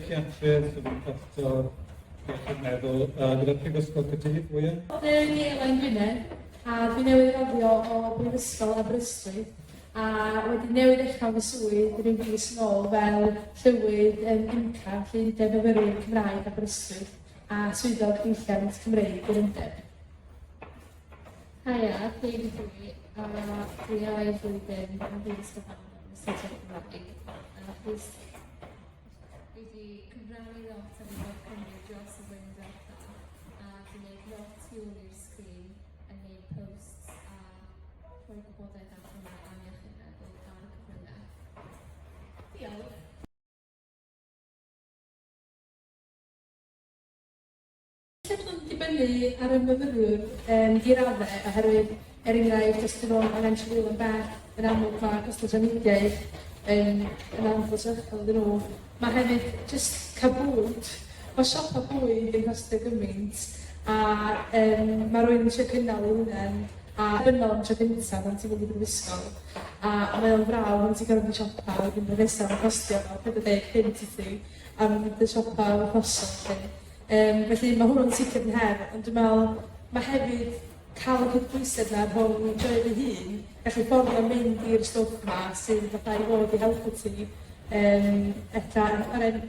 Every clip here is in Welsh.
llesiantiaeth sydd yn pastor iechyd meddwl gyda Prifysgol Caerdydd, William? Ni Elain Gwynedd, a dwi newydd roddio o Brifysgol Aberystwyth, a wedi newydd ddechrau fy swydd rhyw fis yn ôl fel llywydd IMCA, Undeb Myfyrwyr Cymraeg Aberystwyth, a swyddog diwylliant Cymreig yr Undeb. Haia, dwi dwi, a dwi o'i flwyddyn am Brifysgol Cymraeg. Dwi wedi cyfrannu lot am bod Cymru dros y flwyddyn diwethaf, a dwi'n gwneud lot i ôl i'r sgrin yn gwneud posts a rhoi gwybodaeth allan am iechyd meddwl ar y cyfryngau. Diolch. Mae'n dibynnu ar y myfyrwyr i raddau oherwydd enghraifft os dyn nhw'n financial yn beth yn amlwg mae costau trafnidiaeth yn anffosachol iddyn nhw. Mae hefyd jyst cael bwyd, mae siopa bwyd yn costau gymaint a mae rhywun eisiau cynnal i hwnna'n a bynnol yn tro gyntaf pan ti'n mynd i brifysgol a mae o'n fraw pan ti'n gorfod i siopa a dwi'n nesaf yn costio 40 i ti am y siopa o ffosol. Felly mae hwnnw'n sicr yn her, ond dwi'n meddwl mae hefyd cael y cydbwysedd yna rhwng joio fy hun, gallu fforddio mynd i'r stwff yma sydd fatha i fod i helpu ti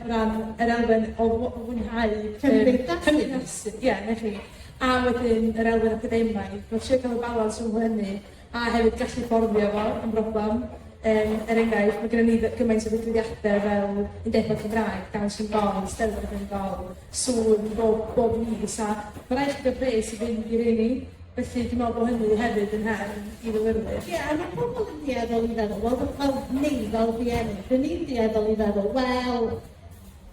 ran yr elfen o fwynhau cymdeithasu. Ie, na chi. A wedyn yr elfen academaidd, mae'n trio cael y balans rhwng hynny a hefyd gallu fforddio fo yn broblem. Enghraifft, mae gennym ni gymaint o ddigwyddiadau fel Undebau Cymraeg, Dawns yn Gol, Steddfod yn Gol, sŵn bob mis, a mae rhaid chi'n pres i fynd i'r un i. Felly dwi'n meddwl bod hynny hefyd yn her i fyfyrwyr. Ie, a mae pobl yn dieddol i feddwl, wel ni fel rhieni, dyn ni'n dieddol i feddwl, wel,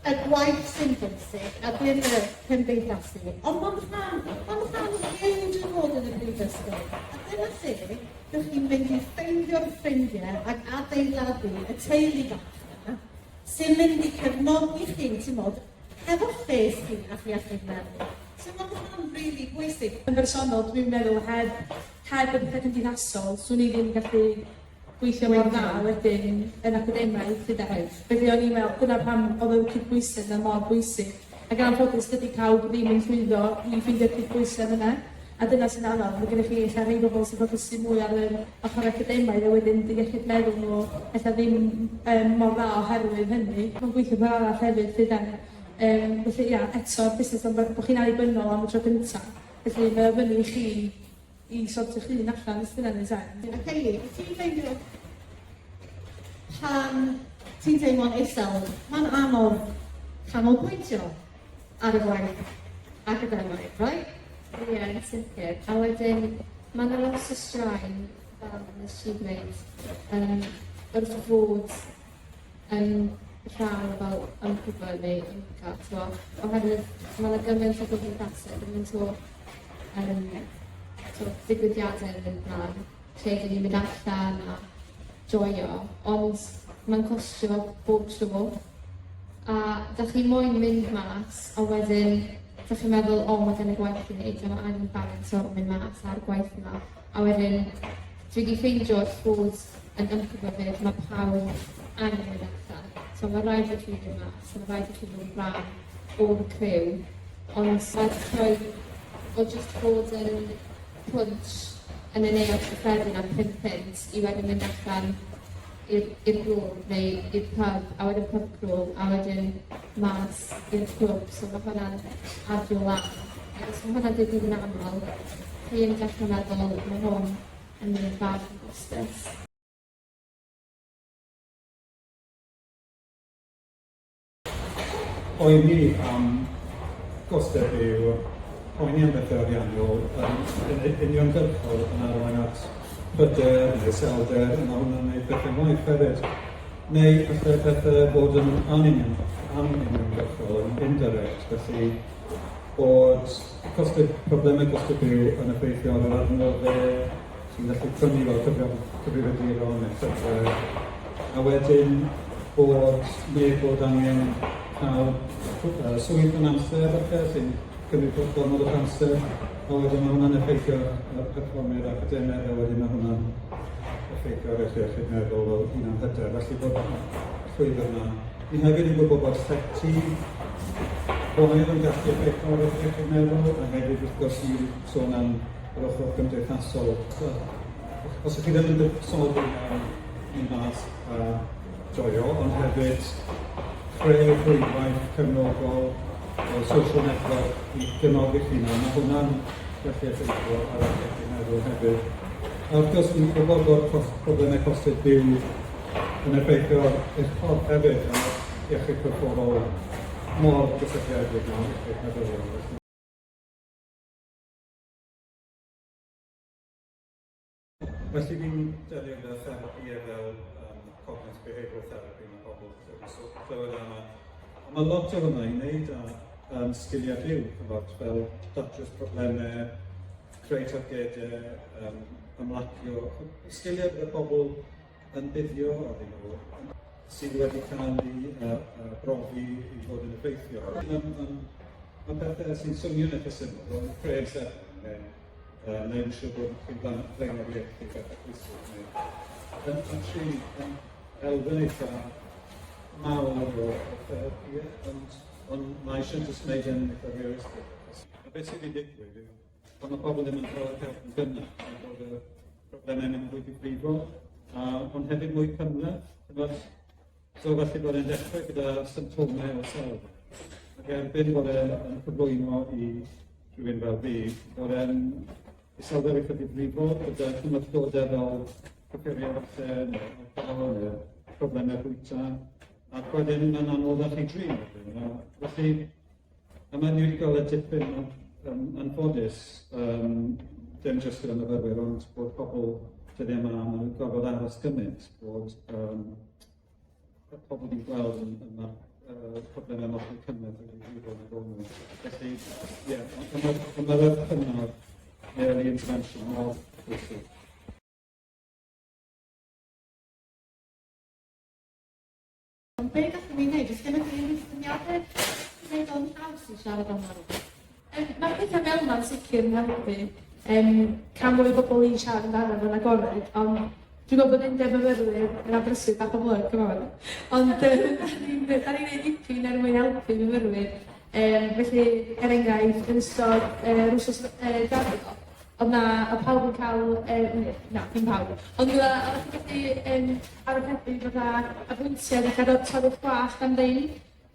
y gwaith sy'n bwysig a bydd y cymdeithasu. Ond mae'n rhan huge o fod yn y brifysgol. A dyna lle, rydych chi'n mynd i ffeindio'r ffrindiau ac adeiladu y teulu bach yna, sy'n mynd i cefnogi chi, ti'n modd, efo lles chi a iechyd meddwl. So mae'n rhan rili bwysig. Yn bersonol, dwi'n meddwl heb y pethau cymdeithasol, swn i ddim gallu gweithio mor dda wedyn yn academaidd gyda. Felly o'n i'n meddwl, dyna pam oedd y cydbwysedd yna mor bwysig. Ac yn anffodus, dydy pawb ddim yn llwyddo i ffeindio'r cydbwysedd yna. A dyna sy'n anodd, mae gennych chi eich rhai bobl sy'n ffocysu mwy ar yr ochr academaidd a wedyn iechyd meddwl nhw eithaf ddim mor dda oherwydd hynny. Mae'n gweithio fel arall hefyd, fydd felly, ia, eto, busnes am bod chi'n annibynnol am y tro gyntaf. Felly, mae fyny i chi i sortio chi allan, ys dyna'n ei sen. Ac Eli, ti'n ffeindio pan ti'n teimlo'n isel, mae'n anodd canolbwyntio ar y gwaith academaidd, right? Ie, yn sicr. A wedyn, mae yna lot o straen fel nes i dweud wrth fod yn rhan fel ymchwil neu ymca, oherwydd mae yna gymaint o gymdeithasau, gymaint o digwyddiadau yn mynd mlaen, lle dyn ni'n mynd allan a joio, ond mae'n costio bob tro. A da chi moyn mynd mas, a wedyn da chi'n meddwl, mae gen i gwaith i wneud, a mae angen balans o mynd mas ar gwaith yma. A wedyn, dwi wedi ffeindio wrth fod yn ymchwil mae pawb angen mynd allan. So mae rhaid i chi fynd mas, a mae rhaid i chi fynd rhan o'r criw. Ond mae'r trwy o jyst fod yn pwnt yn y neu o'r cyffredin am 5 pint i wedyn mynd allan i'r glwb neu i'r pub, a wedyn pub crawl, a wedyn mas i'r clwb. So mae hwnna'n adio lan. Os mae hwnna'n digwydd yn aml, chi yn gallu meddwl mae hwn yn mynd bach yn gostus. Oedd ni am gostau byw, poeni am bethau ariannol yn uniongyrchol yn arwain at bryder neu selder, yna hwnna'n gwneud bethau mwy hefyd. Neu allai bethau bod yn uniongyrchol, yn indirect, felly bod problemau costau byw yn effeithio ar yr adnoddau sy'n gallu prynu fel cyfrifiaduron neu a wedyn bod angen cael swydd yn amser falle sy'n cymryd gormod o amser, a wedyn mae hwnna'n effeithio perfformio'r academaidd, a wedyn mae hwnna'n effeithio ar eich iechyd meddwl fel un am hyder. Felly bod llwybr yna Ni hefyd yn gwybod bod llety gwael yn gallu effeithio ar iechyd meddwl, a hefyd wrth gwrs i sôn am yr ochr gymdeithasol. Os ydych chi ddim yn sylwi i mas a joio, ond hefyd creu rhwydwaith cefnogol o social network i gynnog eich hunan, mae hwnna'n gallu effeithio ar iechyd meddwl hefyd. A wrth gwrs, ni'n gwybod bod problemau costau byw yn effeithio eich corff hefyd a iechyd corfforol mor gysylltiedig mewn iechyd meddyliol. Felly fi'n delio gyda therapi fel cognitive behavioural therapy mae pobl yn clywed yma. Mae lot o hwnna i wneud â sgiliau byw, fel datrys problemau, creu targedau, ymlacio, sgiliau y bobl yn buddio oddi nhw, sydd wedi cael ei brofi i fod yn effeithio. Mae pethau sy'n swnio'n eitha syml, ond creu'r sefyll neu'n siŵr bod chi'n blaen o'r iech i bethau pwysig. Actually, elfen eitha mawr o therapi, ond mae eisiau jyst wneud yn eitha realistig. A beth sydd wedi digwydd yw, pan mae pobl ddim yn cael help yn gynnar, mae bod y problemau yn fwy difrifol, ond hefyd mwy cymlaeth. So felly bod e'n dechrau gyda symptomau o self. Ac erbyn bod e'n cyflwyno i rhywun fel fi, bod e'n iselder eitha difrifol, gyda cymwysgodau fel cyffurio falle, neu problemau bwyta, ac wedyn yn anodd â chi drin. Felly, yma ni wedi cael y dipyn yn ffodus, dim jyst gyda myfyrwyr, ond bod pobl dyddiau yma yn gorfod aros gymaint, bod pobl ni'n gweld yn problemau mor cymryd wedi bod yn bod nhw. Felly, ie, yma'r cyngor early intervention mor bwysig. Ond be gallwn ni wneud? Oes gennych chi unrhyw syniadau wneud o'n haws i siarad am hynny? Mae'r pethau fel yma'n sicr yn helpu. Can mwy o bobl i siarad amdano fo'n agored, ond dwi'n gwybod bod yn myfyrwyr yn abrysu bach o blwg, cyfawr. Ond da ni'n gwneud dipyn er mwyn helpu myfyrwyr. Felly, enghraifft, yn ystod rwsos garddio, oedd na pawb yn cael, na, dim pawb, ond oedd chi'n gallu arwyddebu fatha apwyntiad i cael torrwch gwallt am ddim.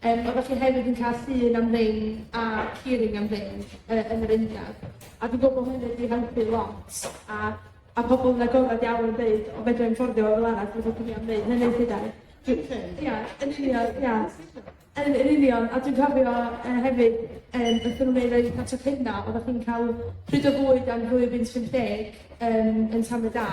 Oedd chi hefyd yn cael llun am ddim a curing am ddim yn yr undeb. A dwi'n gwybod bod hynny wedi helpu lot. A pobl yn agored iawn yn dweud, o fedra i'n fforddio fel arall, fydda chi'n am dweud, hynny'n llydau. Ia, yn union, a dwi'n cofio hefyd, wrth nhw'n gwneud o'i cael hynna, oeddech chi'n cael pryd o fwyd am 2.50 yn Tamau Da.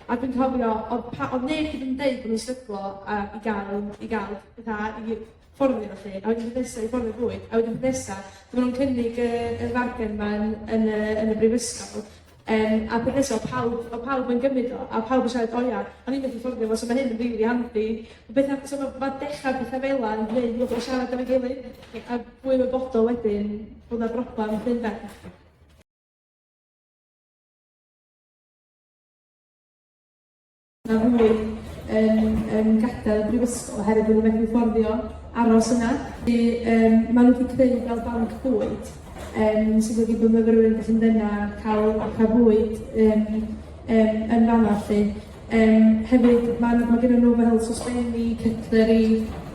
A dwi'n cofio, oedd neb gyda'n dweud bod nhw'n stryglo i gael fforddio lle, a wedyn nesaf i fforddio bwyd, a wedyn nesaf, dwi'n nhw'n cynnig y fargen yma yn y brifysgol. A beth nesaf, o pawb yn gymryd o, a pawb yn siarad oia, a ni'n mynd i fforddio fo, so mae hyn yn rili handi. So mae dechrau pethau fel yna yn gwneud bod yn siarad am ei gilydd, a fwy wybodol wedyn bod yna broblem yn ffynben. Na fwy yn gadael y brifysgol oherwydd bod nhw'n methu fforddio aros yna. Maen nhw wedi creu fel banc bwyd, sydd wedi bod myfyrwyr yn gallu dyna cael bwyd yn fan'na lle. Hefyd, mae gen nhw fel sosbenni, cutlery,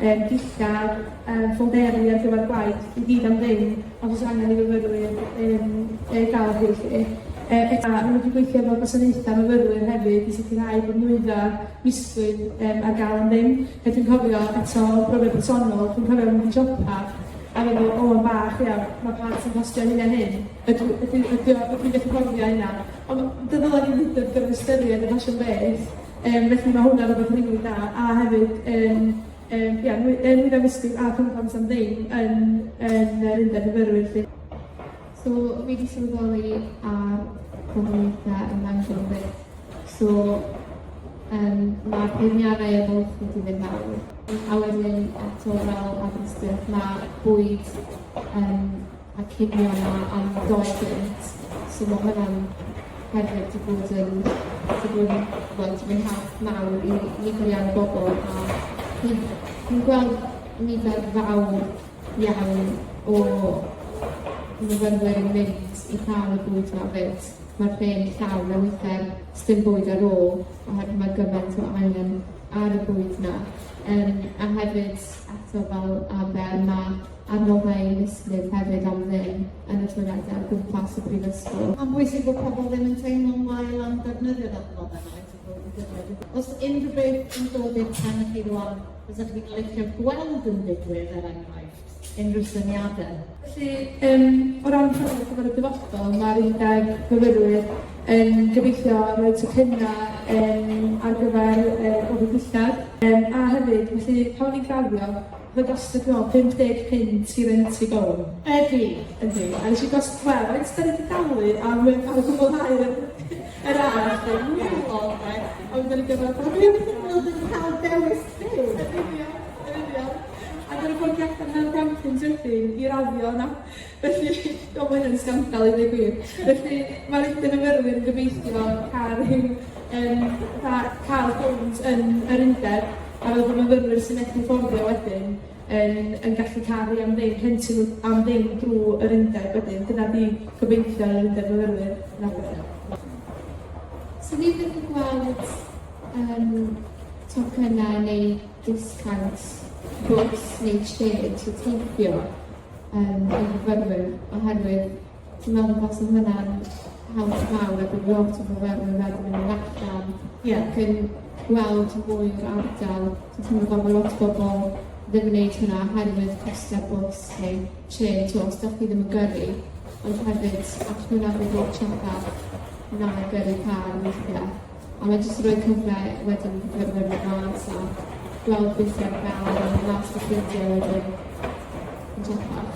dillad, ffolderi ar gyfer gwaith, i gyd am ddim, os oes angen i myfyrwyr gael hyn lle. Maen nhw wedi gweithio efo gwasanaethau myfyrwyr hefyd i sicrhau bod nwydda misglwydd ar gael am ddim. Dwi'n cofio eto brofiad personol, dwi'n cofio mynd i siopa a meddwl, o yn bach, ia, mae plant yn costio hynna hyn. Dwi'n gallu gofio hynna. Ond dyna ni'n hyd yn gyfer ystyried y fashion beth, felly mae hwnna rhywbeth rili da. A hefyd, nwydda misglwydd a plant am ddim yn yr undeb myfyrwyr. So, fi wedi sylweddoli ar gwahaniaethau yn Bangor hefyd. So, mae peirniadau o bwlch wedi mynd mawr. A wedyn, eto fel Aberystwyth, mae bwyd a cinio yma am 2 gynt. So, mae hwnna'n hefyd wedi bod yn help mawr i nifer iawn o bobl. A ni'n gweld nifer fawr iawn o myfyrwyr yn mynd i cael y bwyd yma fyd. Mae'r pen llawn a weithiau sdim bwyd ar ôl, oherwydd mae gymaint o angen ar y bwyd yna. A hefyd, eto fel aber, mae adnoddau mislif hefyd am ddim yn y toiledau o gwmpas y brifysgol. Mae'n bwysig bod pobl ddim yn teimlo'n wael am defnyddio'r adnoddau yma. Os unrhyw beth yn dod i'r pen chi rwan, fyddwch chi'n licio gweld yn digwydd er enghraifft, unrhyw syniadau. Felly, o ran cyfnod gyfer y dyfodol, mae'r undeb myfyrwyr yn gobeithio rhoi tocynnau ar gyfer o dillad. A hefyd, felly, pan ni'n graddio, roedd gostio dwi'n 50 pint i rent i gown. Ydy. Ydy. A nes i gostio, wel, faint da ni wedi dalu am gwblhau yr arall. Ond da ni gyfod... Dwi'n meddwl yn cael dewis byw. A dyna bod allan na'r campins wedyn i raddio yna. Felly, o mae hyn sgandal i ddweud gwir. Felly, mae'r undeb myfyrwyr yn gobeithio cael ffwnd yn yr undeb, a fel bod myfyrwyr sy'n edrych fforddio wedyn yn gallu cael am ddim, hentyn am ddim drwy yr undeb wedyn. Dyna di gobeithio yr undeb myfyrwyr yn agor. So ni fydd yn gweld tocynnau neu discount bws neu shared i teithio yn myfyrwyr, oherwydd ti'n meddwl bod hwnna'n haws mawr a bydd lot o myfyrwyr wedyn yn mynd allan ac yn gweld mwy o'r ardal. Ti'n meddwl bod lot o bobl ddim yn gwneud hwnna oherwydd costiau bws neu shared to, os ydych chi ddim yn gyrru, ond hefyd all hwnna fydd lot siarad na gyrru car weithiau. A mae jyst rhoi cyfle wedyn gyfer y mas a gweld beth yw'r fel yn last y ffrindiau wedyn yn siarad.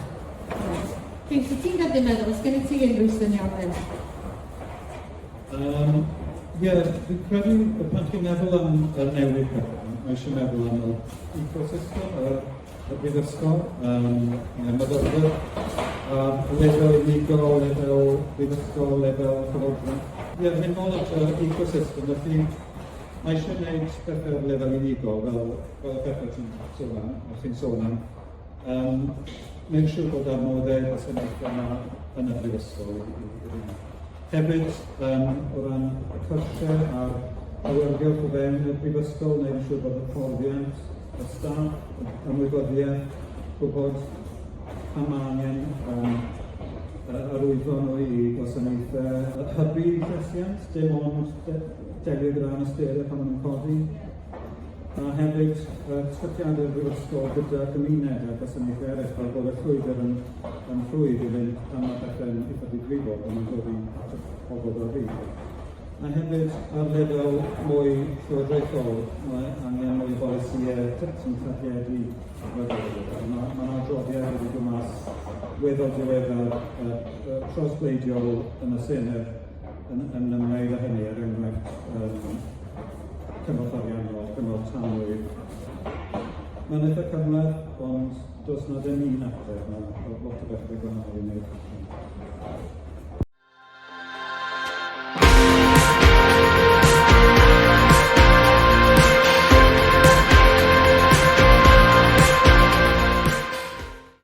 Dwi'n ti'n gadw meddwl, os gen i ti unrhyw syniadau? Ie, dwi'n credu pan chi'n meddwl am y newid pethau, mae eisiau meddwl am y ecosystem, y brifysgol, myfyrwyr, lefel unigol, lefel brifysgol, lefel cyfodrwydd. Ie, hyn ôl at yr ecosystem, felly mae eisiau gwneud pethau'r lefel unigol, fel y pethau ti'n sôn am. Mae'n siŵr bod amodau gwasanaethau yma yn y brifysgol. Hefyd, o ran y cyrsiau a'r awyrgylch o fewn y brifysgol, mae'n siŵr bod y fforddiant, y staff, ymwybyddiaeth, gwybod pam angen arwyddo nhw i gwasanaethau. Hybu llesiant, dim ond delio gyda'n ystyried pan maen nhw'n codi. A hefyd, trwythiadau'r brifysgol gyda gymuned a gwasanaethau eraill, fel bod y llwybr yn rhwydd i fynd pan mae pethau'n eitha difrifol, ond yn dod i pobl o'r byd. A hefyd, ar lefel mwy llywodraethol, mae angen mwy bolisïau sy'n targedu myfyrwyr. Mae'n adroddiad wedi dod mas weddol diweddar trosgleidiol yn y Senedd yn ymwneud â hynny, er enghraifft cymorth ariannol, cymorth tanwydd. Mae'n eitha cymlaeth, ond does na ddim un ateb, mae lot o bethau gwahanol i wneud.